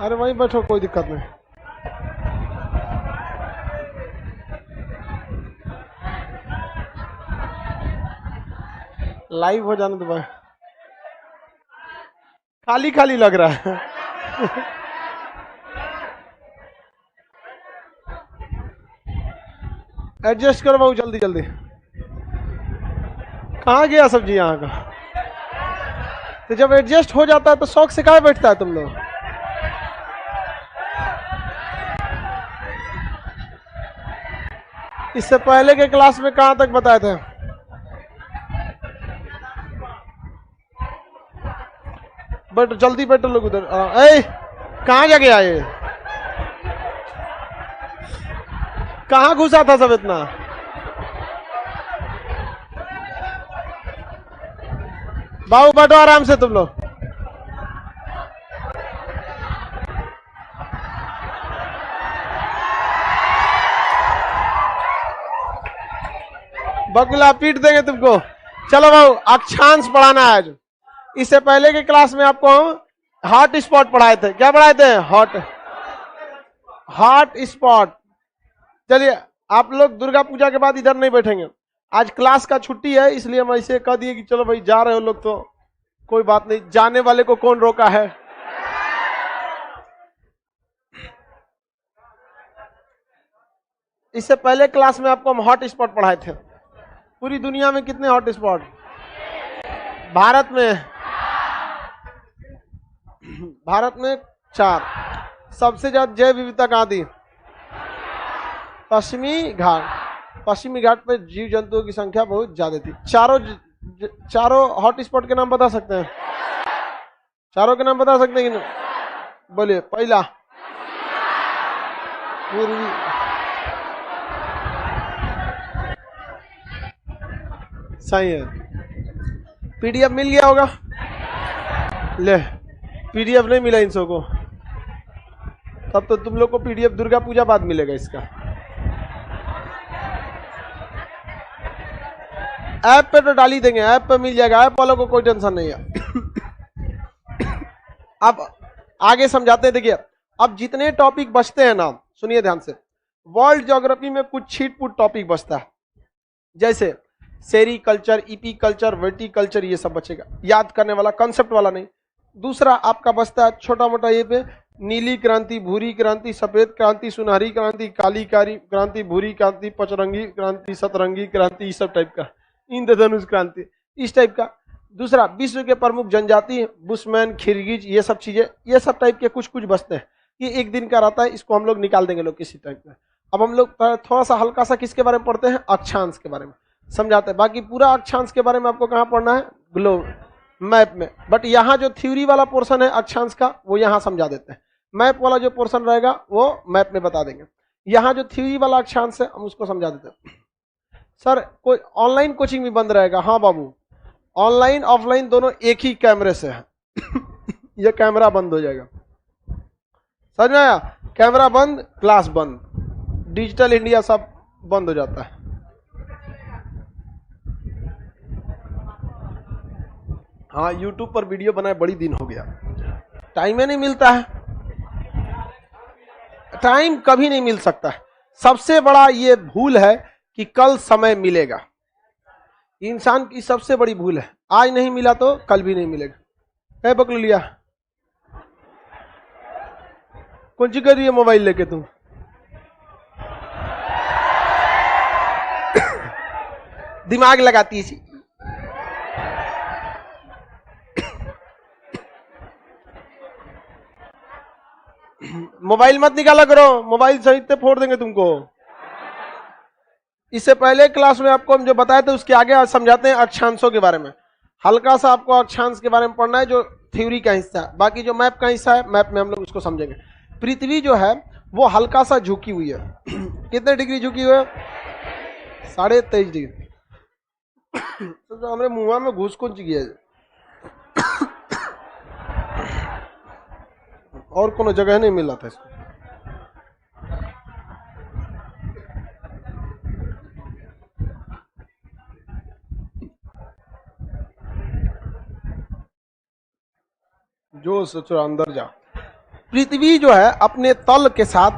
अरे वहीं बैठो, कोई दिक्कत नहीं। लाइव हो जाने दो भाई, खाली खाली लग रहा है। एडजस्ट करो बाबू, जल्दी जल्दी। कहाँ गया सब्जी यहाँ का? तो जब एडजस्ट हो जाता है तो शौक से काहे बैठता है तुम लोग? इससे पहले के क्लास में कहाँ तक बताए थे? बैठो जल्दी, बैठो लोग उधर। ए कहाँ जा गया ये? कहाँ घुसा था सब इतना? बाबू बैठो आराम से तुम लोग। बकुला पीट देंगे तुमको। चलो बाबू, अक्षांश पढ़ाना है आज। इससे पहले के क्लास में आपको हम हॉट स्पॉट पढ़ाए थे। क्या पढ़ाए थे? Hot spot. चलिए, आप लोग दुर्गा पूजा के बाद इधर नहीं बैठेंगे। आज क्लास का छुट्टी है, इसलिए हम ऐसे कह दिए कि चलो भाई जा रहे हो लोग तो कोई बात नहीं, जाने वाले को कौन रोका है। इससे पहले क्लास में आपको हम हॉट स्पॉट पढ़ाए थे। पूरी दुनिया में कितने हॉट स्पॉट? भारत में 4। सबसे ज्यादा जैव विविधता कहाँ थी? पश्चिमी घाट। पश्चिमी घाट पे जीव जंतुओं की संख्या बहुत ज्यादा थी। चारों हॉट स्पॉट के नाम बता सकते हैं? चारों के नाम बता सकते हैं कि नहीं? बोलिए। पहला सही है। पीडीएफ मिल गया होगा? ले, पीडीएफ नहीं मिला इन सबको, तब तो तुम लोग को पीडीएफ दुर्गा पूजा बाद मिलेगा इसका। ऐप पे तो डाल ही देंगे, ऐप पे मिल जाएगा, ऐप वालों को कोई टेंशन नहीं है। अब आगे समझाते हैं। देखिए, अब जितने टॉपिक बचते हैं ना, सुनिए ध्यान से। वर्ल्ड ज्योग्राफी में कुछ छीटपुट टॉपिक बचता है, जैसे सेरी कल्चर, ईपी कल्चर, वर्टिकल्चर, ये सब बचेगा। याद करने वाला, कंसेप्ट वाला नहीं। दूसरा आपका बचता है छोटा मोटा ये पे, नीली क्रांति, भूरी क्रांति, सफेद क्रांति, सुनहरी क्रांति, काली क्रांति, भूरी क्रांति, पचरंगी क्रांति, सतरंगी क्रांति, इस सब टाइप का, इंद्रधनुष क्रांति, इस टाइप का। दूसरा, विश्व के प्रमुख जनजाति, बुशमैन, खिरगिज, ये सब चीजें, ये सब टाइप के कुछ कुछ बचते हैं। ये एक दिन का रहता है, इसको हम लोग निकाल देंगे लोग किसी टाइप में। अब हम लोग थोड़ा सा हल्का सा किसके बारे में पढ़ते हैं? अक्षांश के बारे में समझाते हैं। बाकी पूरा अक्षांश के बारे में आपको कहाँ पढ़ना है? ग्लोब मैप में। बट यहाँ जो थ्योरी वाला पोर्शन है अक्षांश का, वो यहाँ समझा देते हैं। मैप वाला जो पोर्शन रहेगा वो मैप में बता देंगे। यहाँ जो थ्योरी वाला अक्षांश है हम उसको समझा देते हैं। सर, कोई ऑनलाइन कोचिंग भी बंद रहेगा? हाँ बाबू, ऑनलाइन ऑफलाइन दोनों एक ही कैमरे से है। ये कैमरा बंद हो जाएगा, समझ में आया? कैमरा बंद, क्लास बंद, डिजिटल इंडिया सब बंद हो जाता है। हाँ, यूट्यूब पर वीडियो बनाए बड़ी दिन हो गया, टाइम ही नहीं मिलता है। टाइम कभी नहीं मिल सकता है। सबसे बड़ा ये भूल है कि कल समय मिलेगा। इंसान की सबसे बड़ी भूल है, आज नहीं मिला तो कल भी नहीं मिलेगा। है पकड़ लिया? कौन सी कर रही है मोबाइल लेके तुम? दिमाग लगाती है। मोबाइल मत निकाला करो, मोबाइल सहित से फोड़ देंगे तुमको। इससे पहले क्लास में आपको हम जो बताए थे उसके आगे आज समझाते हैं अक्षांशों के बारे में। हल्का सा आपको अक्षांश के बारे में पढ़ना है, जो थ्योरी का हिस्सा है। बाकी जो मैप का हिस्सा है, मैप में हम लोग उसको समझेंगे। पृथ्वी जो है वो हल्का सा झुकी हुई है। कितने डिग्री झुकी हुई है? 23.5 डिग्री। तो हमारे मुंह में घुस कुछ गया और कोनो जगह नहीं मिला था इसको। जो सोचो अंदर जा। पृथ्वी जो है अपने तल के साथ,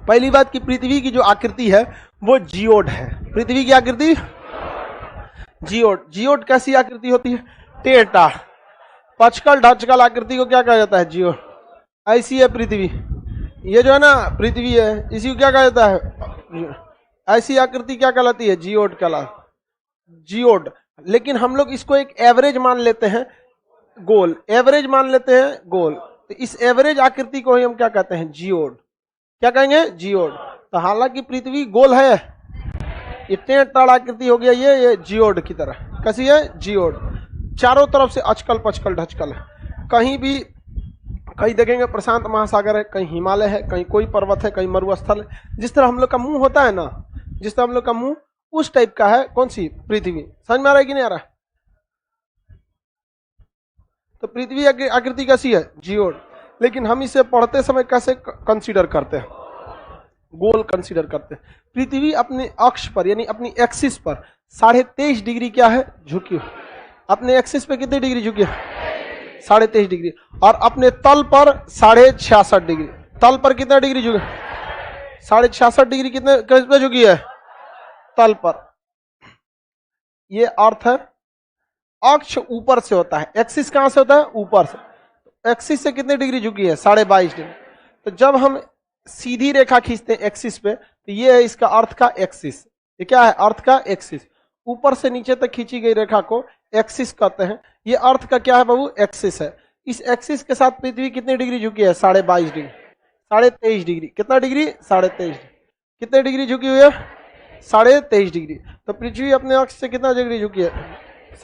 पहली बात कि पृथ्वी की जो आकृति है वो जियोड है। पृथ्वी की आकृति जियोड। जियोड कैसी आकृति होती है? टेढ़ा पचकल ढचकल आकृति को क्या कहा जाता है? जियोड। ऐसी है पृथ्वी, ये जो है ना पृथ्वी है, इसी को क्या कहा जाता है? ऐसी आकृति क्या कहलाती है? Geode geode. लेकिन हम लोग इसको एक एवरेज मान लेते हैं, गोल। एवरेज मान लेते हैं गोल, तो इस एवरेज आकृति को ही हम क्या कहते हैं? जियोड। क्या कहेंगे? जियोड। तो हालांकि पृथ्वी गोल है, ये टेढ़ आकृति हो गया, ये जियोड की तरह। कैसी है? जियोड। चारों तरफ से अचकल पचकल ढचकल है। कहीं भी कहीं देखेंगे प्रशांत महासागर है, कहीं हिमालय है, कहीं कोई पर्वत है, कहीं मरुस्थल है। जिस तरह हम लोग का मुंह होता है ना, जिस तरह हम लोग का मुंह, उस टाइप का है कौन सी? पृथ्वी। समझ में आ रहा है कि नहीं आ रहा? तो पृथ्वी आकृति कैसी है? जियोड। लेकिन हम इसे पढ़ते समय कैसे कंसीडर करते हैं? गोल कंसीडर करते हैं। पृथ्वी अपने अक्ष पर यानी अपनी एक्सिस पर 23.5 डिग्री क्या है? झुकी हुई। अपने एक्सिस पे कितने डिग्री झुकी है? 23.5 डिग्री। और अपने तल पर 66.5 डिग्री। तल पर कितना डिग्री झुकी? 66.5 डिग्री। कितने किस पे झुकी है? तल पर। ये अर्थ है। अक्ष ऊपर से होता है, एक्सिस कहां से होता है? ऊपर से। एक्सिस से कितने डिग्री झुकी है? 22.5 डिग्री। तो जब हम सीधी रेखा खींचते हैं एक्सिस पे, तो ये है इसका अर्थ का एक्सिस। ये क्या है? अर्थ का एक्सिस। ऊपर से नीचे तक खींची गई रेखा को एक्सिस कहते हैं। ये अर्थ का क्या है बाबू? एक्सिस है। इस एक्सिस के साथ पृथ्वी कितनी डिग्री झुकी है? 22.5 डिग्री। 23.5 डिग्री। कितना डिग्री? 23.5। कितने डिग्री झुकी हुई है? 23.5 डिग्री। तो पृथ्वी अपने अक्ष से कितना डिग्री झुकी है?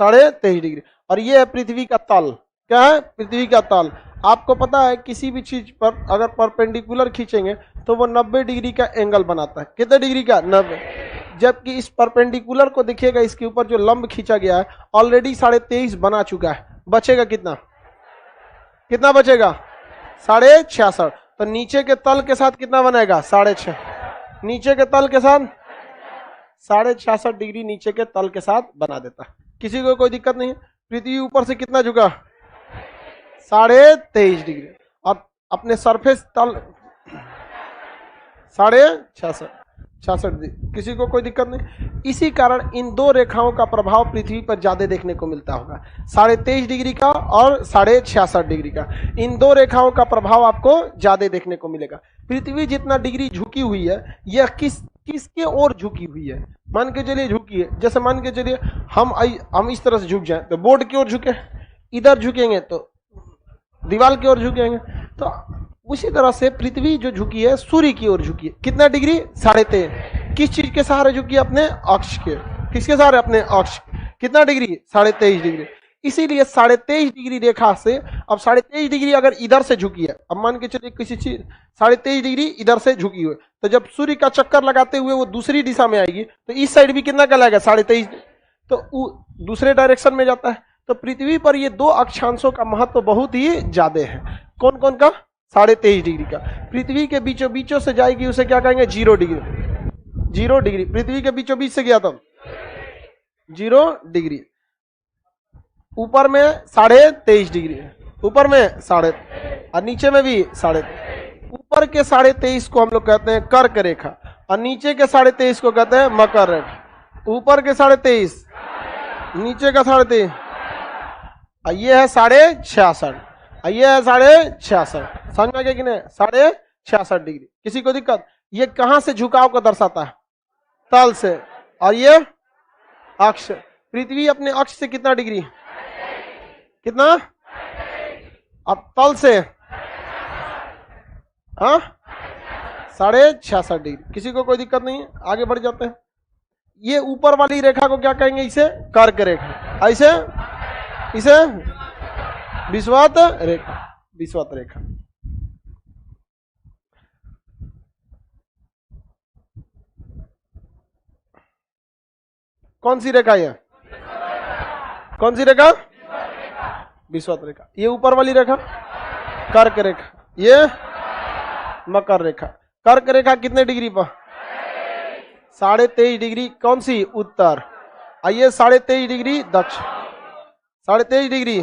23.5 डिग्री। और ये है पृथ्वी का तल। क्या है? पृथ्वी का तल। आपको पता है किसी भी चीज पर अगर परपेंडिकुलर खींचेंगे तो वो 90 डिग्री का एंगल बनाता है। कितने डिग्री का? 90। जबकि इस परपेंडिकुलर को देखिएगा, इसके ऊपर जो लंब खींचा गया है ऑलरेडी 23.5 बना चुका है। बचेगा कितना? कितना बचेगा? 66.5। तो नीचे के तल के साथ कितना बनाएगा? 6.5। नीचे के तल के साथ 66.5 डिग्री नीचे के तल के साथ बना देता है। किसी को कोई दिक्कत नहीं है। पृथ्वी ऊपर से कितना झुका? 23.5 डिग्री। और अपने सरफेस तल 66.5 डिग्री। किसी को कोई दिक्कत नहीं। इसी कारण इन दो रेखाओं का प्रभाव पृथ्वी पर ज्यादा देखने को मिलता होगा, 23.5 डिग्री का और 66.5 डिग्री का। इन दो रेखाओं का प्रभाव आपको ज्यादा देखने को मिलेगा। पृथ्वी जितना डिग्री झुकी हुई है, यह किसके ओर झुकी हुई है? मान के चलिए झुकी है, जैसे मान के चलिए हम इस तरह से झुक जाएं तो बोर्ड की ओर झुके, इधर झुकेंगे तो दीवार की ओर झुकेंगे। तो उसी तरह से पृथ्वी जो झुकी है सूर्य की ओर झुकी है। कितना डिग्री? 23.5। किस चीज के सहारे झुकी है? अपने अक्ष के। किसके सहारे? अपने अक्ष। कितना डिग्री? 23.5 डिग्री। इसीलिए 23.5 डिग्री रेखा से, अब 23.5 डिग्री अगर इधर से झुकी है, अब मान के चलिए किसी चीज 23.5 डिग्री इधर से झुकी हुई, तो जब सूर्य का चक्कर लगाते हुए वो दूसरी दिशा में आएगी तो इस साइड भी कितना कहलाएगा? 23.5, तो दूसरे डायरेक्शन में जाता है। तो पृथ्वी पर ये दो अक्षांशों का महत्व बहुत ही ज्यादा है। कौन कौन का? 23.5 डिग्री का। पृथ्वी के बीचों बीचों से जाएगी, उसे क्या कहेंगे? 0 डिग्री। 0 डिग्री पृथ्वी के बीचों बीच से गया तो 0 डिग्री। ऊपर में 23.5 डिग्री, ऊपर में साढ़े, और नीचे में भी साढ़े। ऊपर के 23.5 को हम लोग कहते हैं कर्क रेखा, और नीचे के 23.5 को कहते हैं मकर रेखा। ऊपर के 23.5, नीचे का 23.5, ये है 66.5, ये है 66.5। समझ में आ गया कि नहीं? 66.5 डिग्री। किसी को दिक्कत? ये कहां से झुकाव को दर्शाता है? तल से। और ये अक्ष। पृथ्वी अपने अक्ष से कितना डिग्री? कितना? और तल से 66.5 डिग्री। किसी को कोई दिक्कत नहीं है? आगे बढ़ जाते हैं। ये ऊपर वाली रेखा को क्या कहेंगे? इसे कर्क रेखा। ऐसे इसे विषुवत रेखा। विषुवत रेखा। कौन सी रेखा है? कौन सी रेखा? विषुवत रेखा। ये ऊपर वाली रेखा कर्क रेखा, ये मकर रेखा। कर्क रेखा कितने डिग्री पर? 23.5 डिग्री। कौन सी? उत्तर। आइए 23.5 डिग्री दक्षिण, 23.5 डिग्री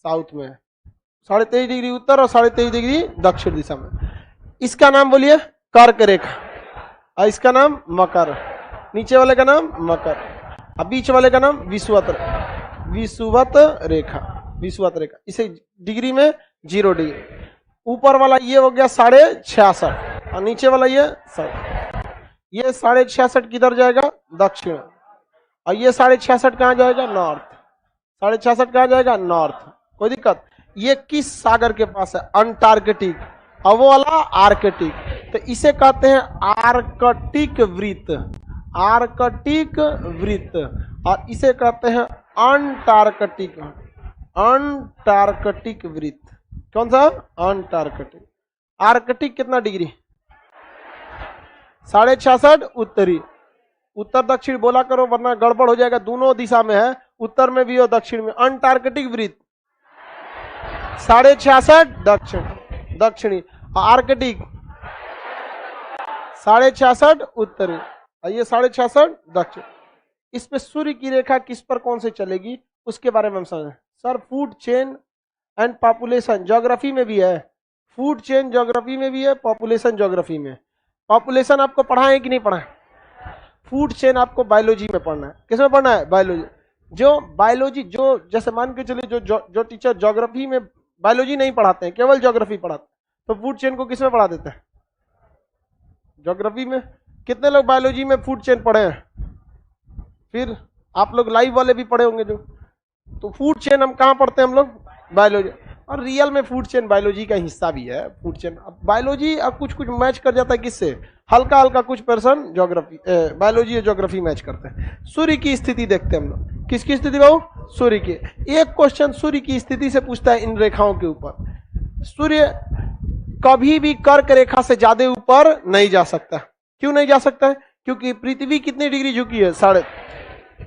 साउथ में। 23.5 डिग्री उत्तर और 23.5 डिग्री दक्षिण दिशा में। इसका नाम बोलिए कर्क रेखा, और इसका नाम मकर, नीचे वाले का नाम मकर, और बीच वाले का नाम विषुवत रेखा। विषुवत रेखा इसे डिग्री में 0 डिग्री। ऊपर वाला ये हो गया 66.5 और नीचे वाला ये 60। ये 66.5 किधर जाएगा? दक्षिण। और ये 66.5 कहाँ जाएगा? नॉर्थ। 66.5 कहाँ जाएगा? नॉर्थ। कोई दिक्कत? ये किस सागर के पास है? अंटार्कटिक। और वो वाला आर्कटिक। तो इसे कहते हैं आर्कटिक वृत्त, आर्कटिक वृत्त। और इसे कहते हैं अंटार्कटिक, अंटार्कटिक वृत्त। कौन सा? अंटार्कटिक। आर्कटिक कितना डिग्री? 66.5 उत्तरी। उत्तर दक्षिण बोला करो वरना गड़बड़ हो जाएगा, दोनों दिशा में है, उत्तर में भी और दक्षिण में। अंटार्कटिक वृत्त 66.5 दक्षिण दक्षिणी, आर्कटिक 66.5 उत्तरी, और ये 66.5 दक्षिण। इस पे सूर्य की रेखा किस पर कौन से चलेगी उसके बारे में हम समझें। Sir food chain and population geography में भी है, फूड चेन ज्योग्राफी में भी है, पॉपुलेशन ज्योग्राफी में। पॉपुलेशन आपको पढ़ा है कि नहीं पढ़ा है? फूड चेन आपको बायोलॉजी में पढ़ना है। किसमें पढ़ना है? बायोलॉजी। जो बायोलॉजी, जो जैसे मान के चलिए जो टीचर ज्योग्राफी में बायोलॉजी नहीं पढ़ाते हैं, केवल ज्योग्राफी पढ़ाते हैं, तो फूड चेन को किसमें पढ़ा देते हैं? ज्योग्राफी में। कितने लोग बायोलॉजी में फूड चेन पढ़े हैं? फिर आप लोग लाइव वाले भी पढ़े होंगे जो। तो फूड चेन हम कहाँ पढ़ते हैं? हम लोग बायोलॉजी। और रियल में फूड चेन बायोलॉजी का हिस्सा भी है। फूड चेन अब बायोलॉजी अब कुछ कुछ मैच कर जाता है, किससे? हल्का हल्का कुछ पर्सन ज्योग्राफी, बायोलॉजी और ज्योग्राफी मैच करते हैं। सूर्य की स्थिति देखते हैं हम लोग। किसकी स्थिति बाबू? सूर्य की। एक क्वेश्चन सूर्य की स्थिति से पूछता है इन रेखाओं के ऊपर। सूर्य कभी भी कर्क रेखा से ज्यादा ऊपर नहीं जा सकता। क्यों नहीं जा सकता है? क्योंकि पृथ्वी कितनी डिग्री झुकी है?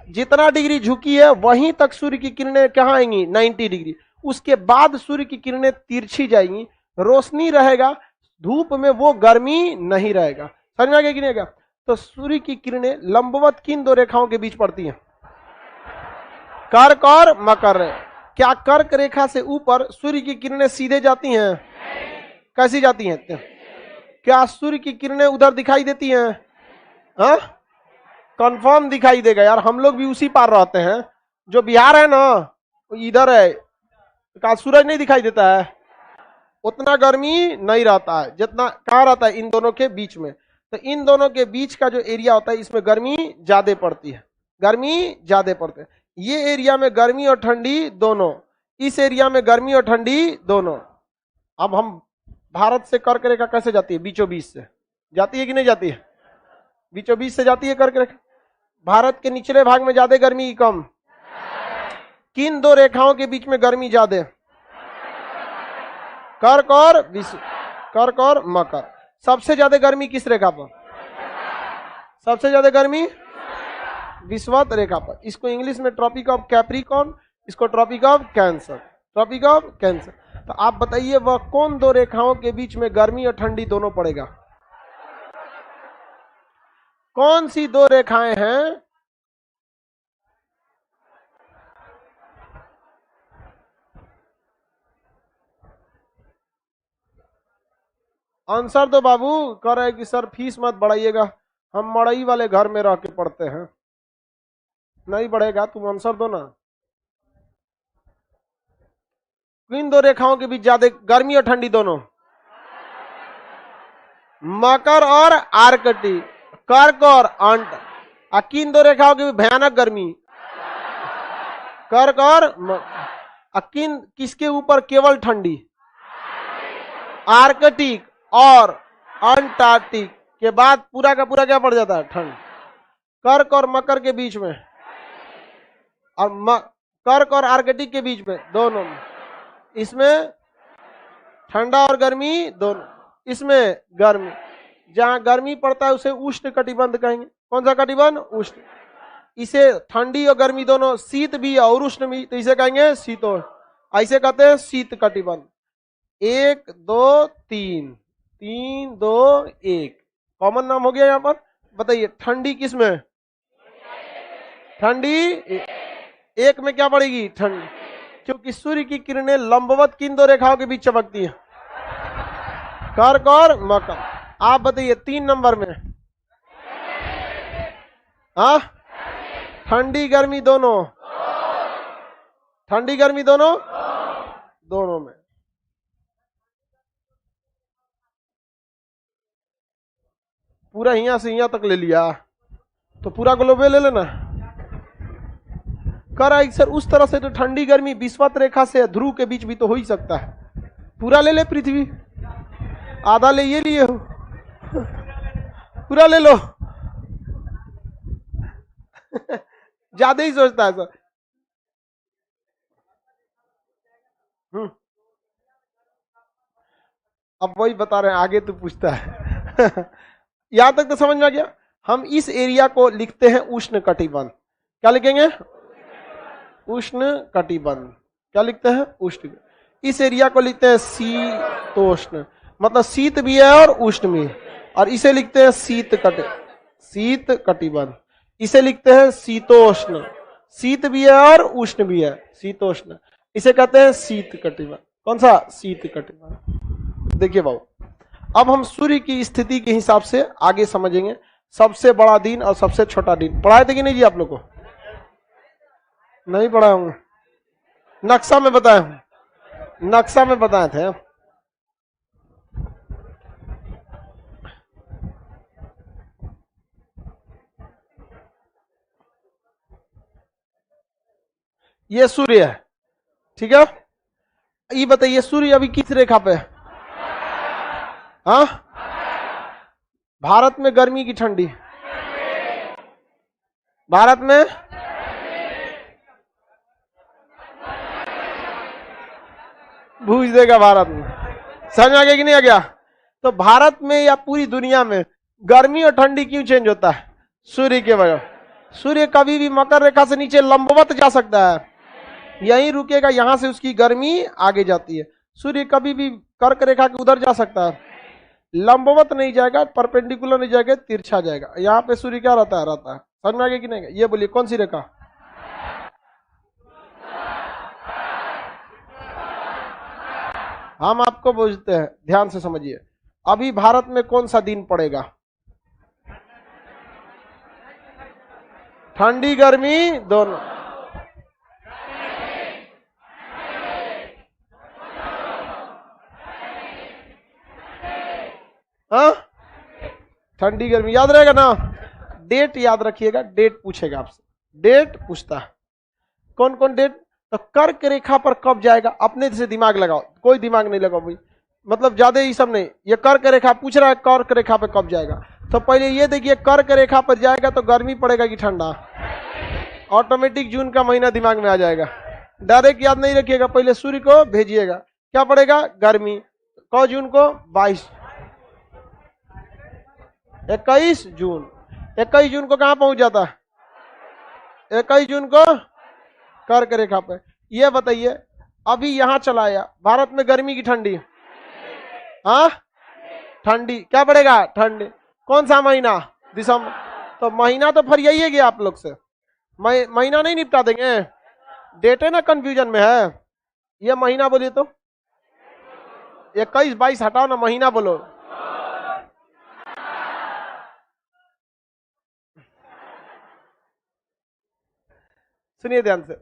जितना डिग्री झुकी है वहीं तक सूर्य की किरणें कहाँ आएंगी? 90 डिग्री। उसके बाद सूर्य की किरणें तिरछी जाएंगी, रोशनी रहेगा, धूप में वो गर्मी नहीं रहेगा। समझ में आ गया कि नहीं आएगा? तो सूर्य की किरणें लंबवत किन दो रेखाओं के बीच पड़ती हैं? कर्क और मकर। क्या कर्क रेखा से ऊपर सूर्य की किरणें सीधे जाती हैं? कैसी जाती हैं? क्या सूर्य की किरणें उधर दिखाई देती हैं? हाँ, कंफर्म दिखाई देगा यार, हम लोग भी उसी पार रहते हैं। जो बिहार है ना इधर है, का सूरज नहीं दिखाई देता है, उतना गर्मी नहीं रहता है जितना कहाँ रहता है? इन दोनों के बीच में। तो इन दोनों के बीच का जो एरिया होता है इसमें गर्मी ज्यादा पड़ती है, गर्मी ज्यादा पड़ती है। ये एरिया में गर्मी और ठंडी दोनों, इस एरिया में गर्मी और ठंडी दोनों। अब हम भारत से कर्क रेखा कैसे जाती है? बीचों बीच से जाती है कि नहीं जाती है? बीचों बीच से जाती है कर्क रेखा। भारत के निचले भाग में ज्यादा गर्मी कम? किन दो रेखाओं के बीच में गर्मी ज्यादा? कर्क और विषु, कर्क और मकर। सबसे ज्यादा गर्मी किस रेखा पर? सबसे ज्यादा गर्मी विषुवत रेखा पर। इसको इंग्लिश में ट्रॉपिक ऑफ कैप्रिकॉर्न, इसको Tropic of Cancer, Tropic of Cancer. तो आप बताइए वह कौन दो रेखाओं के बीच में गर्मी और ठंडी दोनों पड़ेगा? कौन सी दो रेखाएं हैं? आंसर दो बाबू। कह रहे कि सर फीस मत बढ़ाइएगा, हम मड़ई वाले घर में रह के पढ़ते हैं। नहीं बढ़ेगा, तुम आंसर दो ना। किन दो रेखाओं के बीच ज्यादा गर्मी और ठंडी दोनों? मकर और आर्कटिक, कर्क और अंट। किन दो रेखाओं के बीच भयानक गर्मी? कर्क और किन किसके ऊपर केवल ठंडी? आर्कटिक और अंटार्कटिक के बाद पूरा का पूरा क्या पड़ जाता है? ठंड। कर्क और मकर के बीच में, और कर्क और आर्कटिक के बीच में, दोनों में, इसमें ठंडा और गर्मी दोनों, इसमें गर्मी। जहां गर्मी पड़ता है उसे उष्ण कटिबंध कहेंगे। कौन सा कटिबंध? उष्ण। इसे ठंडी और गर्मी दोनों, शीत भी और उष्ण भी, तो इसे कहेंगे शीतोष्ण। ऐसे कहते हैं शीत कटिबंध। 1 2 3, 3 2 1 कॉमन नाम हो गया यहाँ पर। बताइए ठंडी किस में? ठंडी एक में क्या पड़ेगी? ठंडी। क्योंकि सूर्य की किरणें लंबवत किन दो रेखाओं के बीच चमकती हैं? कर्क और मकर। आप बताइए 3 नंबर में, हाँ, ठंडी गर्मी दोनों, ठंडी गर्मी दोनों, दोनों में। पूरा यहां से यहां तक ले लिया तो पूरा ग्लोबे ले लेना। कर रहा है सर उस तरह से तो ठंडी गर्मी विषुवत रेखा से ध्रुव के बीच भी तो हो ही सकता है। पूरा ले ले पृथ्वी, आधा ले ये लिए हो, पूरा ले लो। ज्यादा ही सोचता है सर। अब वही बता रहे हैं, आगे तो पूछता है। यहां तक तो समझ में आ गया। हम इस एरिया को लिखते हैं उष्ण कटिबंध। क्या लिखेंगे? उष्ण कटिबंध। क्या लिखते हैं? उष्ण। इस एरिया को लिखते हैं शीतोष्ण, मतलब शीत भी है और उष्ण भी है। और इसे लिखते हैं शीत कटिबंध। इसे लिखते हैं शीतोष्ण, शीत भी है और उष्ण भी है, शीतोष्ण। इसे कहते हैं शीत कटिबंध। कौन सा? शीत कटिबंध। देखिए बाबू, अब हम सूर्य की स्थिति के हिसाब से आगे समझेंगे। सबसे बड़ा दिन और सबसे छोटा दिन पढ़ाए थे कि नहीं जी आप लोग को? नहीं पढ़ाए होंगे। नक्शा में बताए हूं, नक्शा में बताए थे। ये सूर्य है, ठीक है। ये बताइए सूर्य अभी किस रेखा पे है? हाँ, भारत में गर्मी की ठंडी? भारत में भूज देगा भारत में। समझ में आ गया कि नहीं आ गया? तो भारत में या पूरी दुनिया में गर्मी और ठंडी क्यों चेंज होता है? सूर्य के वजह। सूर्य कभी भी मकर रेखा से नीचे लंबवत जा सकता है, यहीं रुकेगा, यहां से उसकी गर्मी आगे जाती है। सूर्य कभी भी कर्क रेखा के उधर जा सकता है, लंबवत नहीं जाएगा, परपेंडिकुलर नहीं जाएगा, तिरछा जाएगा। यहाँ पे सूर्य क्या रहता है? समझ में आ गया कि नहीं? ये बोलिए कौन सी रेखा? हम आपको पूछते हैं, ध्यान से समझिए। अभी भारत में कौन सा दिन पड़ेगा? ठंडी गर्मी दोनों। हाँ, ठंडी गर्मी याद रहेगा ना? डेट याद रखिएगा, डेट पूछेगा आपसे, डेट पूछता है। कौन कौन डेट? तो कर्क रेखा पर कब जाएगा, अपने से दिमाग लगाओ, कोई दिमाग नहीं लगाओ भाई, मतलब ज्यादा ही सब नहीं। ये कर्क रेखा पूछ रहा है, कर्क रेखा पर कब जाएगा। तो पहले ये देखिए, कर्क रेखा पर जाएगा तो गर्मी पड़ेगा कि ठंडा? ऑटोमेटिक जून का महीना दिमाग में आ जाएगा। डायरेक्ट याद नहीं रखिएगा, पहले सूर्य को भेजिएगा, क्या पड़ेगा? गर्मी। कौ जून को? 22, 21 जून। 21 जून को कहां पहुंच जाता है? 21 जून को कर्क रेखा पे। ये बताइए अभी यहां चला आया, भारत में गर्मी की ठंडी? हाँ, ठंडी। क्या पड़ेगा? ठंडी। कौन सा महीना? दिसंबर। तो महीना तो फिर यही है गया आप लोग से, महीना नहीं निपटा देंगे? डेट है ना कंफ्यूजन में है। ये महीना बोलिए तो 21 22 हटाओ ना, महीना बोलो। सुनिए ध्यान से,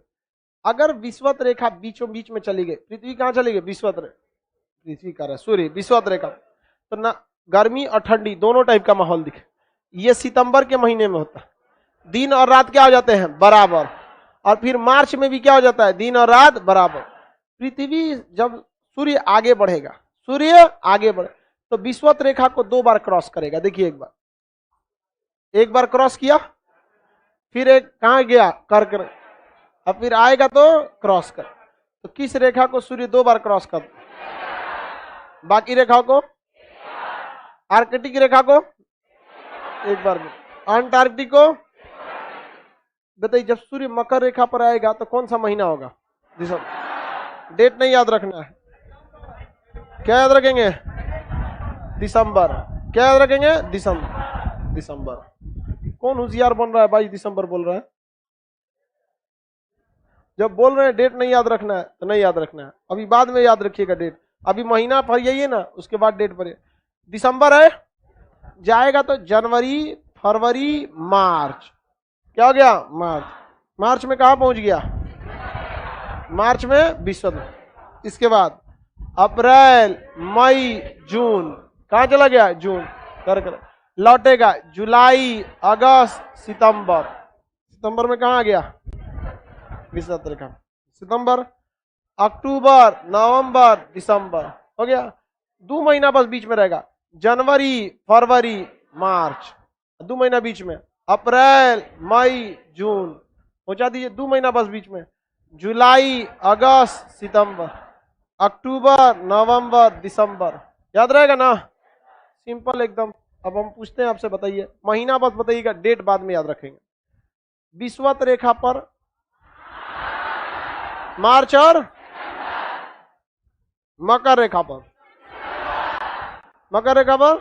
अगर विषुवत रेखा बीचों बीच में चली गई, पृथ्वी कहां चली गई? विषुवत रेखा, पृथ्वी का रहा सूर्य विषुवत रेखा, तो ना गर्मी और ठंडी दोनों टाइप का माहौल दिखे। ये सितंबर के महीने में होता है, दिन और रात क्या हो जाते हैं? बराबर। और फिर मार्च में भी क्या हो जाता है? दिन और रात बराबर। पृथ्वी जब सूर्य आगे बढ़ेगा, सूर्य आगे बढ़े तो विषुवत रेखा को 2 बार क्रॉस करेगा। देखिए एक बार क्रॉस किया, फिर एक कहां गया? कर्क। अब फिर आएगा तो क्रॉस कर। तो किस रेखा को सूर्य 2 बार क्रॉस कर? बाकी रेखाओं को? आर्कटिक रेखा को एक बार में, अंटार्कटिक को। बताइए जब सूर्य मकर रेखा पर आएगा तो कौन सा महीना होगा? दिसंबर। डेट नहीं याद रखना है, क्या याद रखेंगे? दिसंबर। क्या याद रखेंगे? दिसंबर। कौन होशियार बन रहा है भाई? दिसंबर बोल रहा है। जब बोल रहे हैं डेट नहीं याद रखना है तो नहीं याद रखना है, अभी बाद में याद रखिएगा डेट। अभी महीना भर यही है ना, उसके बाद डेट भरिए। दिसंबर है, जाएगा तो जनवरी, फरवरी, मार्च। क्या हो गया? मार्च। मार्च में कहां पहुंच गया? मार्च में विश्व। इसके बाद अप्रैल, मई, जून, कहां चला गया? जून। कर लौटेगा जुलाई, अगस्त, सितंबर। सितंबर में कहां आ गया? विश्व रेखा। सितंबर, अक्टूबर, नवंबर, दिसंबर, हो गया। 2 महीना बस बीच में रहेगा, जनवरी, फरवरी, मार्च, 2 महीना बीच में, अप्रैल, मई, जून, पहुंचा दीजिए 2 महीना बस बीच में, जुलाई, अगस्त, सितंबर, अक्टूबर, नवंबर, दिसंबर। याद रहेगा ना? सिंपल एकदम। अब हम पूछते हैं आपसे, बताइए महीना बस बताइएगा, डेट बाद में याद रखेंगे। विषुवत रेखा पर मार्च और मकर रेखा पर, मकर रेखा पर,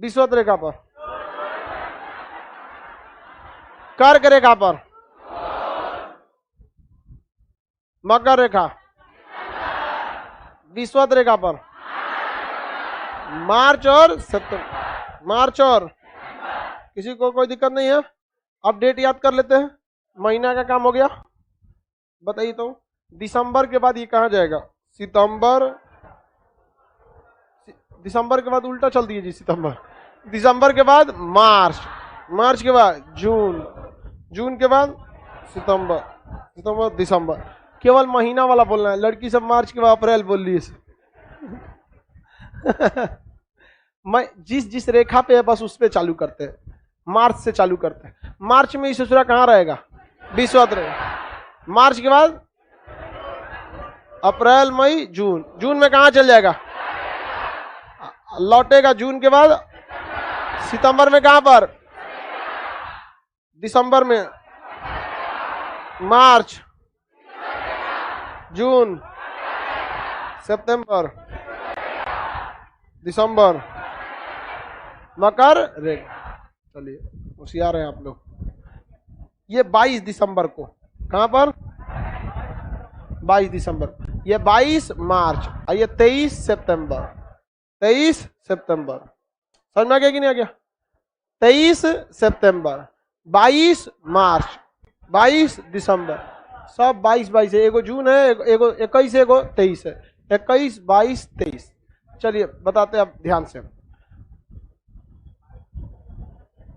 विषुवत रेखा पर, कर्क रेखा पर, मकर रेखा, विषुवत रेखा पर, मार्च और सितंबर। मार्च और, किसी को कोई दिक्कत नहीं है? अब डेट याद कर लेते हैं, महीना का काम हो गया। बताइए तो दिसंबर के बाद ये कहां जाएगा? सितंबर। दिसंबर के बाद उल्टा चल दीजिए, सितंबर। दिसंबर के बाद मार्च, मार्च के बाद जून, जून के बाद सितंबर, सितंबर, दिसंबर। केवल महीना वाला बोलना है, लड़की सब मार्च के बाद अप्रैल बोल रही है। मैं जिस जिस रेखा पे है बस उस पे चालू करते हैं, मार्च से चालू करते हैं। मार्च में ससुरा कहां रहेगा? विषुवत रहेगा। मार्च के बाद अप्रैल, मई, जून, जून में कहां चल जाएगा? लौटेगा जून के बाद सितंबर में, कहां पर? दिसंबर में, मार्च, जून, सितंबर, दिसंबर, मकर रेखा। चलिए होशियार हैं आप लोग। ये 22 दिसंबर को, कहां पर? 22 दिसंबर। ये 22 मार्च और ये 23 सितंबर। 23 सितंबर समझ में आ गया कि नहीं आ गया? 23 सितंबर, 22 मार्च, 22 दिसंबर, सब 22 है। एगो जून है, एगो 21 है, एगो 23 है। 21, 22, 23। चलिए बताते हैं आप ध्यान से।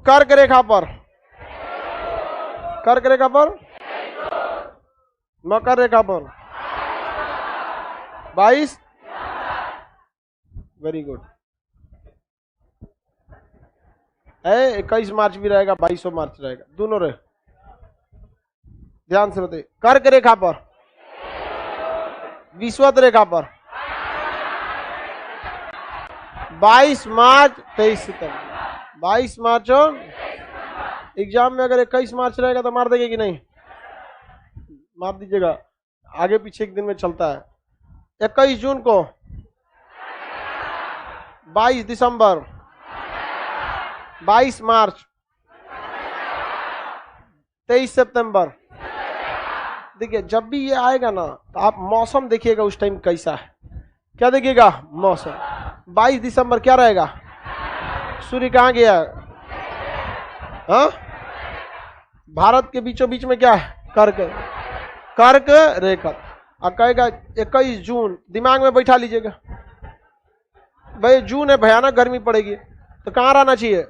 कर्क रेखा पर, कर्क रेखा पर, मकर रेखा पर 22, वेरी गुड है। 21 मार्च भी रहेगा, 22 मार्च रहेगा, दोनों रहे। ध्यान से बताइए। कर्क रेखा पर, विषुवत रेखा पर 22 मार्च, 23 सितंबर। 22 मार्च और एग्जाम में अगर 21 मार्च रहेगा तो मार देंगे कि नहीं? मार दीजिएगा, आगे पीछे एक दिन में चलता है। 21 जून को, 22 दिसंबर, 22 मार्च, 23 सितंबर। देखिए जब भी ये आएगा ना तो आप मौसम देखिएगा उस टाइम कैसा है। क्या देखिएगा? मौसम। 22 दिसंबर क्या रहेगा? सूर्य कहां गया? हाँ, भारत के बीचों बीच में क्या है? कर्क, कर्क रेखा। अब कहेगा 21 जून, दिमाग में बैठा लीजिएगा भाई, जून है, भयानक गर्मी पड़ेगी, तो कहां रहना चाहिए?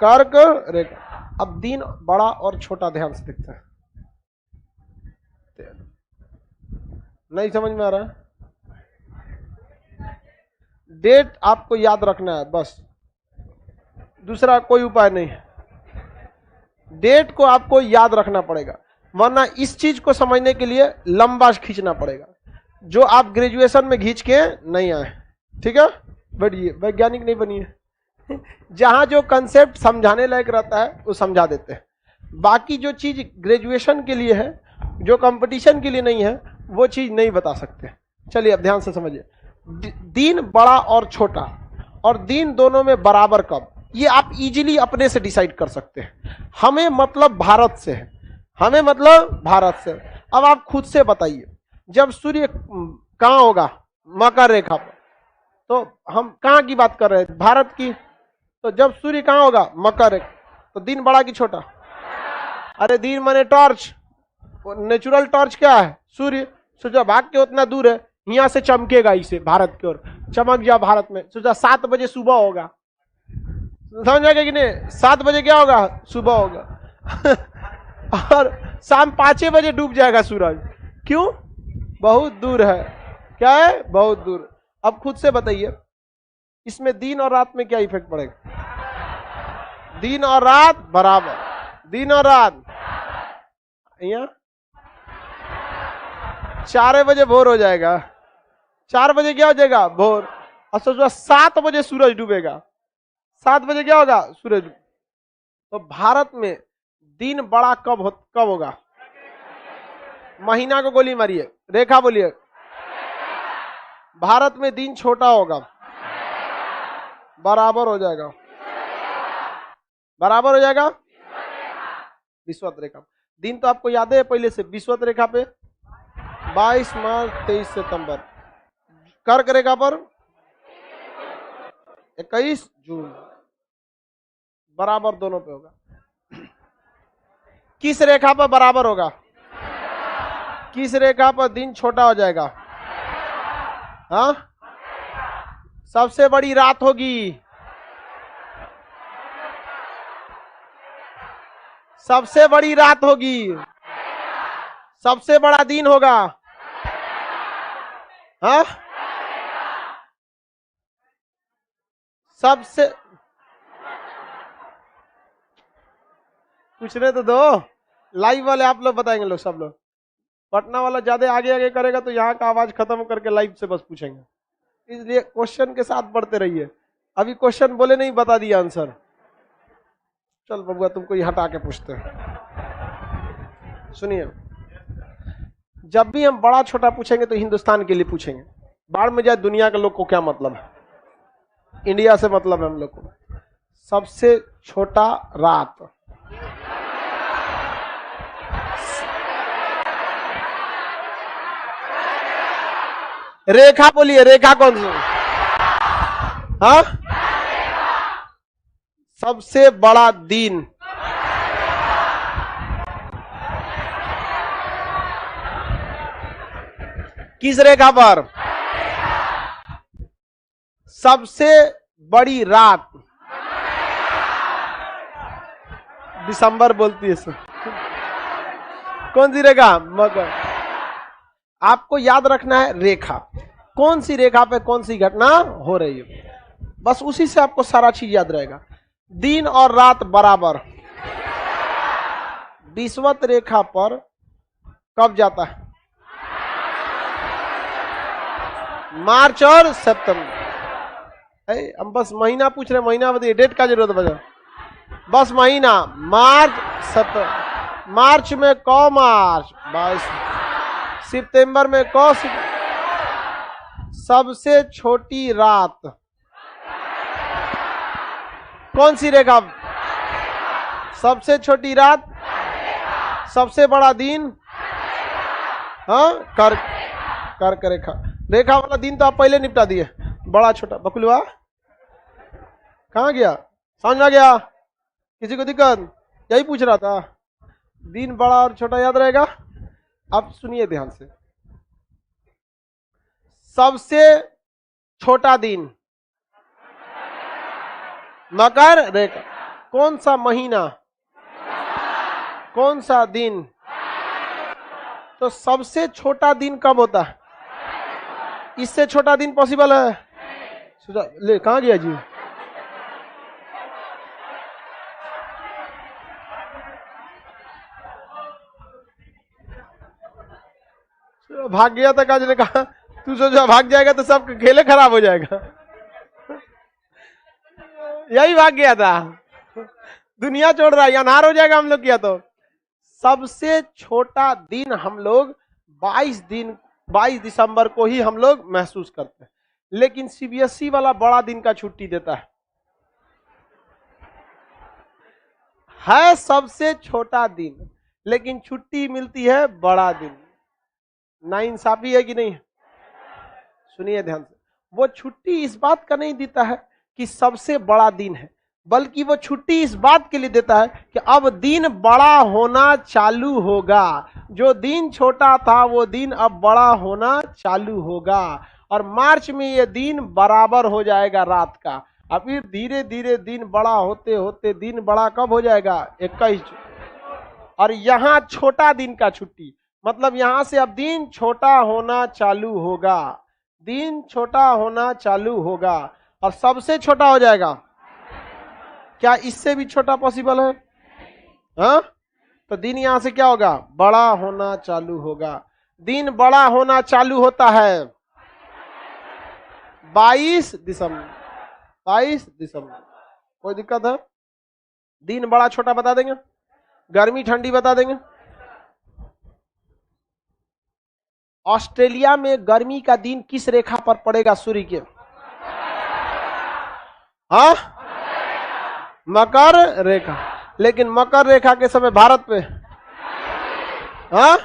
कर्क रेखा। अब दिन बड़ा और छोटा ध्यान से देखते हैं। नहीं समझ में आ रहा है? डेट आपको याद रखना है बस, दूसरा कोई उपाय नहीं है। डेट को आपको याद रखना पड़ेगा, वरना इस चीज को समझने के लिए लंबा खींचना पड़ेगा, जो आप ग्रेजुएशन में खींच के नहीं आए। ठीक है, बढ़िए, वैज्ञानिक नहीं बनिए। जहां जो कंसेप्ट समझाने लायक रहता है वो समझा देते हैं, बाकी जो चीज ग्रेजुएशन के लिए है, जो कंपटीशन के लिए नहीं है, वो चीज नहीं बता सकते। चलिए अब ध्यान से समझिए। दिन बड़ा और छोटा, और दिन दोनों में बराबर कब, ये आप इजीली अपने से डिसाइड कर सकते हैं। हमें मतलब भारत से है, हमें मतलब भारत से। अब आप खुद से बताइए, जब सूर्य कहाँ होगा? मकर रेखा पर। तो हम कहाँ की बात कर रहे हैं? भारत की। तो जब सूर्य कहाँ होगा? मकर रेखा। तो दिन बड़ा कि छोटा? अरे दिन माने टॉर्च। नेचुरल टॉर्च क्या है? सूर्य। सोचा भाग के उतना दूर है, यहां से चमकेगा इसे भारत की ओर, चमक जा भारत में। सोचा 7 बजे सुबह होगा, समझ आ गया कि नहीं? 7 बजे क्या होगा? सुबह होगा और शाम 5 बजे डूब जाएगा सूरज। क्यों? बहुत दूर है। क्या है? बहुत दूर। अब खुद से बताइए, इसमें दिन और रात में क्या इफेक्ट पड़ेगा? दिन और रात बराबर, दिन और रात। यहाँ 4 बजे भोर हो जाएगा, 4 बजे क्या हो जाएगा? भोर। और सोचो 7 बजे सूरज डूबेगा, 7 बजे क्या होगा? सूरज। तो भारत में दिन बड़ा कब होगा? महीना को गोली मारिए, रेखा बोलिए। भारत में दिन छोटा होगा, बराबर हो जाएगा, बराबर हो जाएगा विषुवत रेखा। दिन तो आपको याद है पहले से, विषुवत रेखा पे 22 मार्च 23 सितंबर, कर्क रेखा पर 21 जून, बराबर दोनों पे होगा। किस रेखा पर बराबर होगा? किस रेखा पर दिन छोटा हो जाएगा? हाँ, सबसे बड़ी रात होगी, सबसे बड़ी रात होगी, सबसे बड़ा दिन होगा। हाँ, सबसे पूछने तो दो, लाइव वाले आप लोग बताएंगे। लोग सब लोग, पटना वाला ज्यादा आगे आगे करेगा तो यहाँ का आवाज खत्म करके लाइव से बस पूछेंगे, इसलिए क्वेश्चन के साथ बढ़ते रहिए। अभी क्वेश्चन बोले नहीं, बता दिया आंसर। चल बबुआ तुमको ये हटा के पूछते हैं। सुनिए, जब भी हम बड़ा छोटा पूछेंगे तो हिंदुस्तान के लिए पूछेंगे, बाढ़ में जाए दुनिया के लोग को क्या मतलब है, इंडिया से मतलब है हम लोग को। सबसे छोटा रात, रेखा बोलिए, रेखा कौन सी? हाँ, सबसे बड़ा दिन, किस रेखा पर? सबसे बड़ी रात, दिसंबर बोलती है सर। कौन सी रेखा? मकर। आपको याद रखना है रेखा, कौन सी रेखा पे कौन सी घटना हो रही है, बस उसी से आपको सारा चीज याद रहेगा। दिन और रात बराबर, विषुवत रेखा पर कब जाता है? मार्च और सितंबर। हम बस महीना पूछ रहे, महीना बताइए, डेट का जरूरत बजा, बस महीना। मार्च सितंबर, मार्च में कौ मार्च 22, सितंबर में कौ सबसे छोटी रात कौन सी रेखा? सबसे छोटी रात, सबसे बड़ा दिन, हाँ कर्क रेखा। रेखा वाला दिन तो आप पहले निपटा दिए, बड़ा छोटा। बकुलवा कहाँ गया? समझ में आ गया? किसी को दिक्कत? यही पूछ रहा था, दिन बड़ा और छोटा याद रहेगा। अब सुनिए ध्यान से, सबसे छोटा दिन मकर रेखा, कौन सा महीना, कौन सा दिन? तो सबसे छोटा दिन कब होता है? इससे छोटा दिन पॉसिबल है? ले कहां गया जी? भाग गया था, काज ने कहा तू सोचा भाग जाएगा तो सब खेले खराब हो जाएगा। यही भाग गया था, दुनिया छोड़ रहा है, अनार हो जाएगा हम लोग किया तो। सबसे छोटा दिन हम लोग 22 दिसंबर को ही हम लोग महसूस करते हैं, लेकिन सीबीएसई वाला बड़ा दिन का छुट्टी देता है सबसे छोटा दिन। लेकिन छुट्टी मिलती है बड़ा दिन। नाइंसाफी है कि नहीं? सुनिए ध्यान से, वो छुट्टी इस बात का नहीं देता है कि सबसे बड़ा दिन है, बल्कि वो छुट्टी इस बात के लिए देता है कि अब दिन बड़ा होना चालू होगा। जो दिन छोटा था वो दिन अब बड़ा होना चालू होगा, और मार्च में ये दिन बराबर हो जाएगा रात का। अब फिर धीरे धीरे दिन बड़ा होते होते दिन बड़ा कब हो जाएगा? 21। और यहाँ छोटा दिन का छुट्टी, मतलब यहां से अब दिन छोटा होना चालू होगा, दिन छोटा होना चालू होगा, और सबसे छोटा हो जाएगा। क्या इससे भी छोटा पॉसिबल है? हाँ, तो दिन यहां से क्या होगा? बड़ा होना चालू होगा। दिन बड़ा होना चालू होता है 22 दिसंबर। 22 दिसंबर। कोई दिक्कत है? दिन बड़ा छोटा बता देंगे, गर्मी ठंडी बता देंगे। ऑस्ट्रेलिया में गर्मी का दिन किस रेखा पर पड़ेगा सूर्य के? हाँ, मकर रेखा। लेकिन मकर रेखा के समय भारत पे, हाँ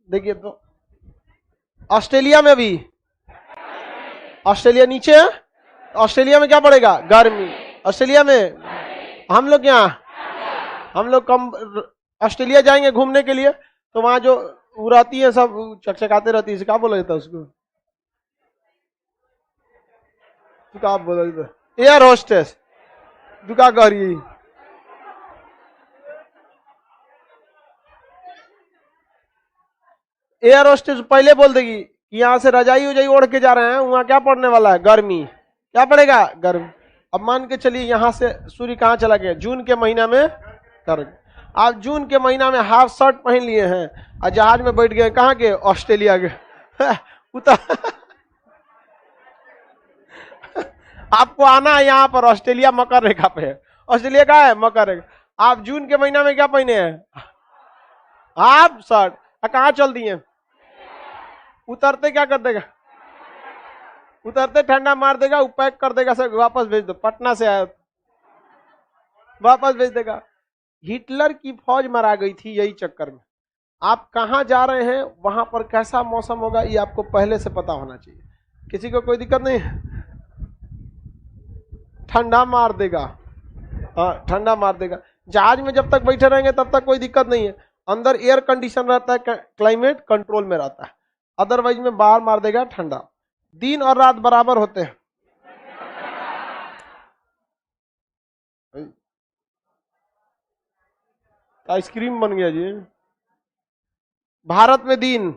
देखिए, तो ऑस्ट्रेलिया में भी, ऑस्ट्रेलिया नीचे है, ऑस्ट्रेलिया में क्या पड़ेगा? गर्मी। ऑस्ट्रेलिया में हम लोग यहाँ, हम लोग कम ऑस्ट्रेलिया जाएंगे घूमने के लिए, तो वहां जो वो रहती है सब चकचकाते रहती है, क्या बोला जाता है उसको? क्या बोला जाता है? Air hostess. दुका कह रही है, एयर होस्टेस पहले बोल देगी कि यहाँ से रजाई उजाई ओढ़ के जा रहे हैं, वहां क्या पड़ने वाला है? गर्मी। क्या पड़ेगा? गर्मी। अब मान के चलिए यहाँ से सूर्य कहाँ चला गया? जून के महीना में कर, आप जून के महीना में हाफ शर्ट पहन लिए हैं और जहाज में बैठ गए, कहाँ के? ऑस्ट्रेलिया के। उतर आपको आना है यहाँ पर, ऑस्ट्रेलिया मकर रेखा पे है। ऑस्ट्रेलिया का है मकर रेखा। आप जून के महीना में क्या पहने हैं? Half shirt. कहाँ चल दिए? उतरते क्या कर देगा? उतरते ठंडा मार देगा, वो पैक कर देगा, सर वापस भेज दो, पटना से आया वापस भेज देगा। हिटलर की फौज मरा गई थी यही चक्कर में। आप कहां जा रहे हैं, वहां पर कैसा मौसम होगा, ये आपको पहले से पता होना चाहिए। किसी को कोई दिक्कत नहीं? ठंडा मार देगा, हाँ ठंडा मार देगा। जहाज में जब तक बैठे रहेंगे तब तक कोई दिक्कत नहीं है, अंदर एयर कंडीशन रहता है, क्लाइमेट कंट्रोल में रहता है। अदरवाइज में बाहर मार देगा ठंडा। दिन और रात बराबर होते हैं। आइसक्रीम बन गया जी। भारत में दिन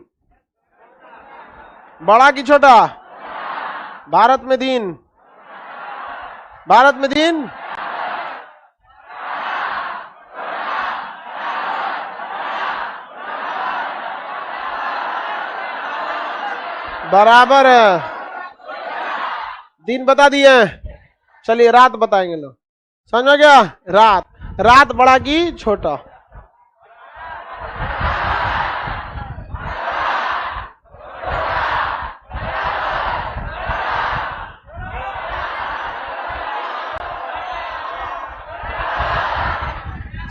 बड़ा कि छोटा? भारत में दिन, भारत में दिन बराबर है। दिन बता दिए, चलिए रात बताएंगे लोग। समझ में गया? रात, रात बड़ा कि छोटा?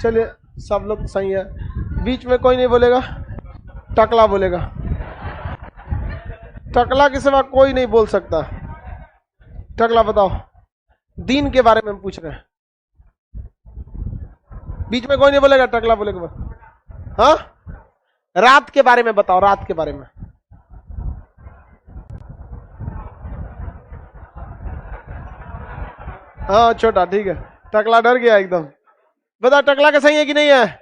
चलिए सब लोग सही है, बीच में कोई नहीं बोलेगा, टकला बोलेगा। टकला के सिवा कोई नहीं बोल सकता। टकला बताओ, दिन के बारे में पूछ रहे हैं, बीच में कोई नहीं बोलेगा, टकला बोलेगा। हाँ, रात के बारे में बताओ, रात के बारे में। हाँ छोटा, ठीक है। टकला डर गया एकदम। बता, टकला का सही है कि नहीं है?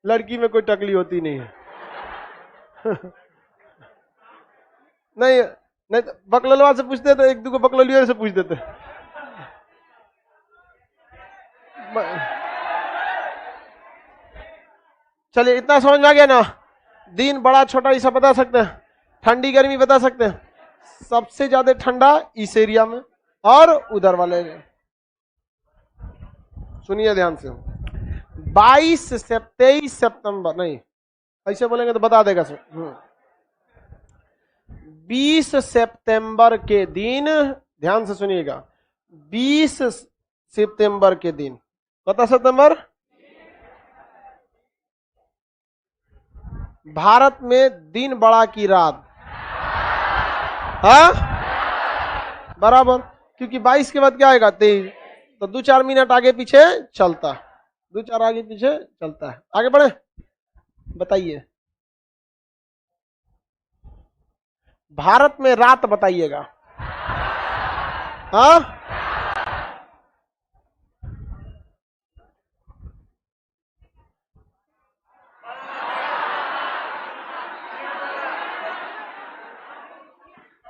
लड़की में कोई टकली होती नहीं है। नहीं नहीं, बकलोलवा से पूछते तो एक दो बकलोलियों से पूछ देते। चलिए इतना समझ में आ गया ना? दिन बड़ा छोटा ये सब बता सकते हैं, ठंडी गर्मी बता सकते हैं। सबसे ज्यादा ठंडा इस एरिया में और उधर वाले एरिया। सुनिए ध्यान से, 22 से 23 सितंबर, नहीं ऐसे बोलेंगे तो बता देगा सर। 20 सितंबर के दिन, ध्यान से सुनिएगा, 20 सितंबर के दिन, पता सितंबर भारत में दिन बड़ा की रात। हाँ बराबर, क्योंकि 22 के बाद क्या आएगा 23, तो 2-4 मिनट आगे पीछे चलता है, 2-4 आगे पीछे चलता है। आगे बढ़े, बताइए भारत में रात बताइएगा। हाँ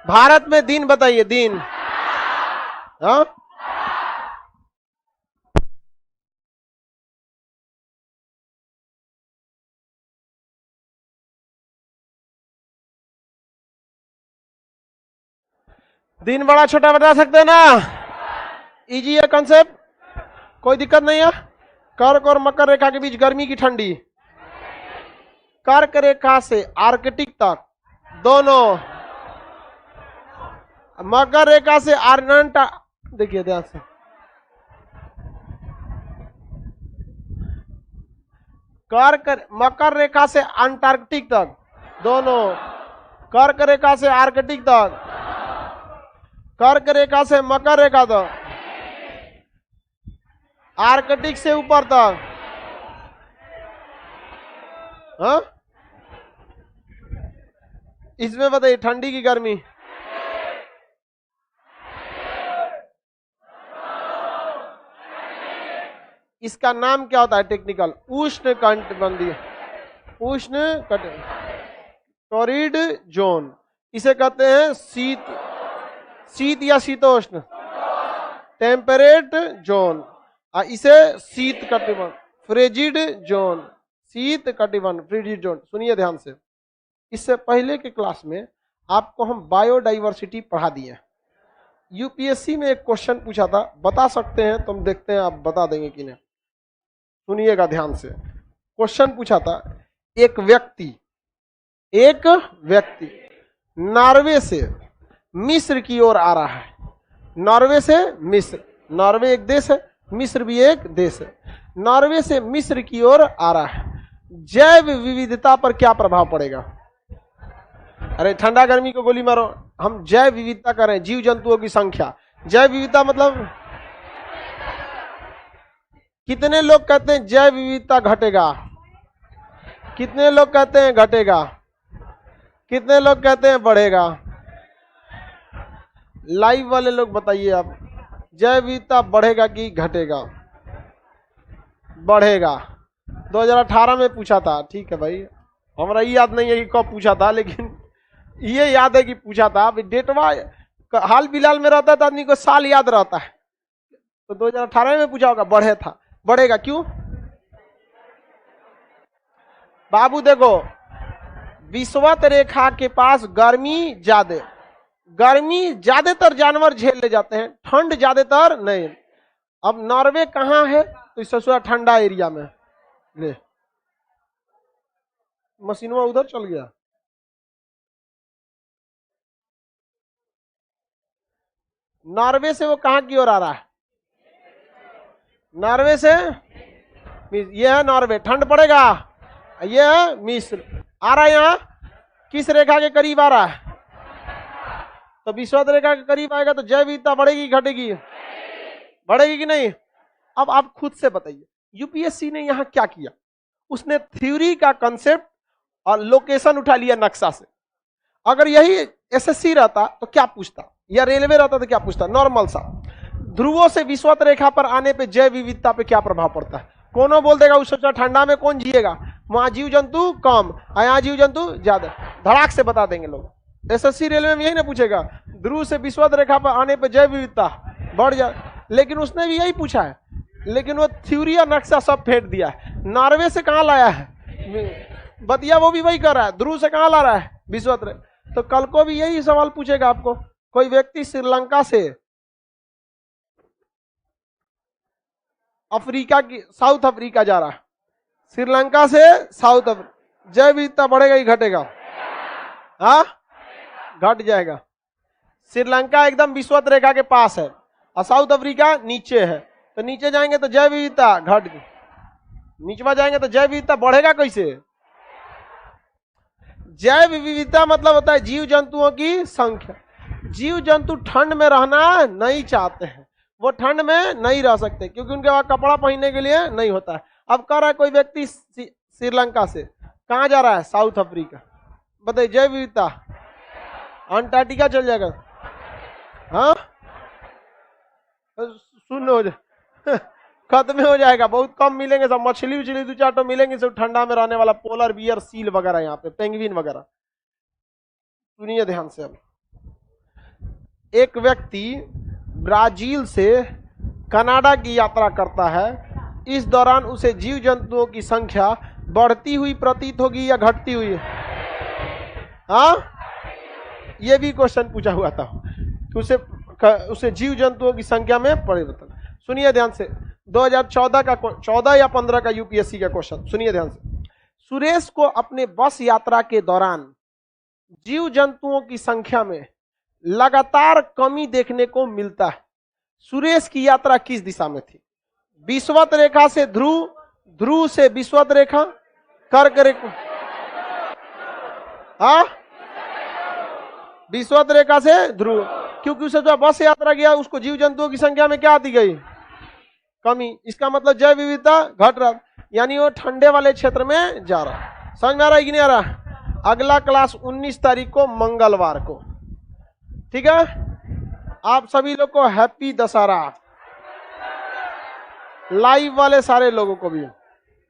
भारत में दिन बताइए, दिन। हाँ दिन बड़ा छोटा बता सकते हैं ना, इजी है कॉन्सेप्ट, कोई दिक्कत नहीं है। कर्क और मकर रेखा के बीच गर्मी की ठंडी, कर्क रेखा से आर्कटिक तक दोनों, मकर रेखा से आर्कटा, देखिए ध्यान से, कर्क मकर रेखा से अंटार्कटिक तक दोनों, कर्क रेखा से आर्कटिक तक, कर्क रेखा से मकर रेखा तक, आर्कटिक से ऊपर तक। हाँ इसमें बताइए ठंडी की गर्मी, इसका नाम क्या होता है टेक्निकल, उष्ण कटिबंधीय, उष्ण टॉरिड जोन, इसे कहते हैं शीत, शीत या शीतोष्ण, टेम्परेट जोन, इसे शीत कटिबंध, फ्रिजिड जोन, शीत कटिबंध, फ्रिजिड जोन। सुनिए ध्यान से, इससे पहले के क्लास में आपको हम बायोडाइवर्सिटी पढ़ा दिए। यूपीएससी में एक क्वेश्चन पूछा था, बता सकते हैं तो हम देखते हैं आप बता देंगे कि नहीं। सुनिएगा ध्यान से, क्वेश्चन पूछा था, एक व्यक्ति नॉर्वे से मिस्र की ओर आ रहा है, नॉर्वे से मिस्र, नॉर्वे एक देश है, मिस्र भी एक देश है, नॉर्वे से मिस्र की ओर आ रहा है, जैव विविधता पर क्या प्रभाव पड़ेगा? अरे ठंडा गर्मी को गोली मारो, हम जैव विविधता करें, जीव जंतुओं की संख्या, जैव विविधता मतलब कितने लोग कहते हैं जैव विविधता घटेगा, कितने लोग कहते हैं घटेगा, कितने लोग कहते हैं बढ़ेगा? लाइव वाले लोग बताइए आप, जैव विविधता बढ़ेगा कि घटेगा? बढ़ेगा। 2018 में पूछा था, ठीक है भाई, हमारा ये याद नहीं है कि कब पूछा था, लेकिन ये याद है कि पूछा था। डेटवा हाल फिलहाल में रहता है तो आदमी को साल याद रहता है, तो 2018 में पूछा होगा, बढ़े था, बढ़ेगा क्यों? बाबू देखो, विषुवत रेखा के पास गर्मी ज्यादातर जानवर झेल ले जाते हैं, ठंड ज्यादातर नहीं। अब नॉर्वे कहाँ है? तो इससे ठंडा एरिया में। ले मशीनवा उधर चल गया। नॉर्वे से वो कहाँ की ओर आ रहा है? नॉर्वे से, ये है नॉर्वे, ठंड पड़ेगा। ये है मिस्र, आ रहा है यहाँ किस रेखा के करीब आ रहा है? तो विषुवत रेखा के करीब आएगा तो जैव विविधता बढ़ेगी घटेगी? बढ़ेगी कि नहीं? अब आप खुद से बताइए, यूपीएससी ने यहाँ क्या किया? उसने थ्योरी का कंसेप्ट और लोकेशन उठा लिया नक्शा से। अगर यही एसएससी रहता तो क्या पूछता, या रेलवे रहता तो क्या पूछता? नॉर्मल सा, ध्रुवों से विषुवत रेखा पर आने पे जैव विविधता पे क्या प्रभाव पड़ता है? कोनो बोल देगा उस ठंडा में कौन जिएगा, वहां जीव जंतु कम, यहाँ जीव जंतु ज्यादा, धड़ाक से बता देंगे लोग। एसएससी रेलवे में यही ना पूछेगा, ध्रुव से विषुवत रेखा पर आने पर जैव विविधता बढ़ जाए, लेकिन उसने भी यही पूछा है, लेकिन वो थ्योरी और नक्शा सब फेंक दिया है। नॉर्वे से कहाँ लाया है बतिया, वो भी वही कर रहा है, ध्रुव से कहाँ ला रहा है? विषुवत रेखा। तो कल को भी यही सवाल पूछेगा आपको, कोई व्यक्ति श्रीलंका से अफ्रीका की, साउथ अफ्रीका जा रहा है, श्रीलंका से साउथ अफ्रीका, जैव विविधता बढ़ेगा ही घटेगा? हाँ घट जाएगा। श्रीलंका एकदम विषुवत रेखा के पास है और साउथ अफ्रीका नीचे है, तो नीचे जाएंगे तो जैव विविधता घट, नीचवा जाएंगे तो जैव विविधता बढ़ेगा कैसे? जैव विविधता मतलब होता है जीव जंतुओं की संख्या। जीव जंतु ठंड में रहना नहीं चाहते हैं, वो ठंड में नहीं रह सकते क्योंकि उनके पास कपड़ा पहनने के लिए नहीं होता है। अब कह रहा है कोई व्यक्ति श्रीलंका से कहाँ जा रहा है, साउथ अफ्रीका, बताइए जैव विविधता, अंटार्कटिका चल जाएगा, हाँ शून्य हो जाए खत्म हो जाएगा, बहुत कम मिलेंगे, सब मछली उछली 2-4 मिलेंगे, सब ठंडा में रहने वाला पोलर बियर, सील वगैरह, यहाँ पे पेंगुइन वगैरह। सुनिए ध्यान से, अब एक व्यक्ति ब्राजील से कनाडा की यात्रा करता है, इस दौरान उसे जीव जंतुओं की संख्या बढ़ती हुई प्रतीत होगी या घटती हुई? हाँ, ये भी क्वेश्चन पूछा हुआ था कि उसे जीव जंतुओं की संख्या में परिवर्तन। सुनिए ध्यान से, 2014 का 14 या 15 का यूपीएससी का क्वेश्चन, सुनिए ध्यान से। सुरेश को अपने बस यात्रा के दौरान जीव जंतुओं की संख्या में लगातार कमी देखने को मिलता है। सुरेश की यात्रा किस दिशा में थी? विषुवत रेखा से ध्रुव, ध्रुव से विषुवत रेखा, कर्क रेखा, हाँ विषुवत रेखा से ध्रुव, क्योंकि उसे जो बस यात्रा किया उसको जीव जंतुओं की संख्या में क्या आती गई? कमी। इसका मतलब जैव विविधता घट रहा, यानी वो ठंडे वाले क्षेत्र में जा रहा। समझ में आ रहा है कि नहीं आ रहा? अगला क्लास 19 तारीख को मंगलवार को, ठीक है। आप सभी लोग को हैप्पी दशहरा, लाइव वाले सारे लोगों को भी।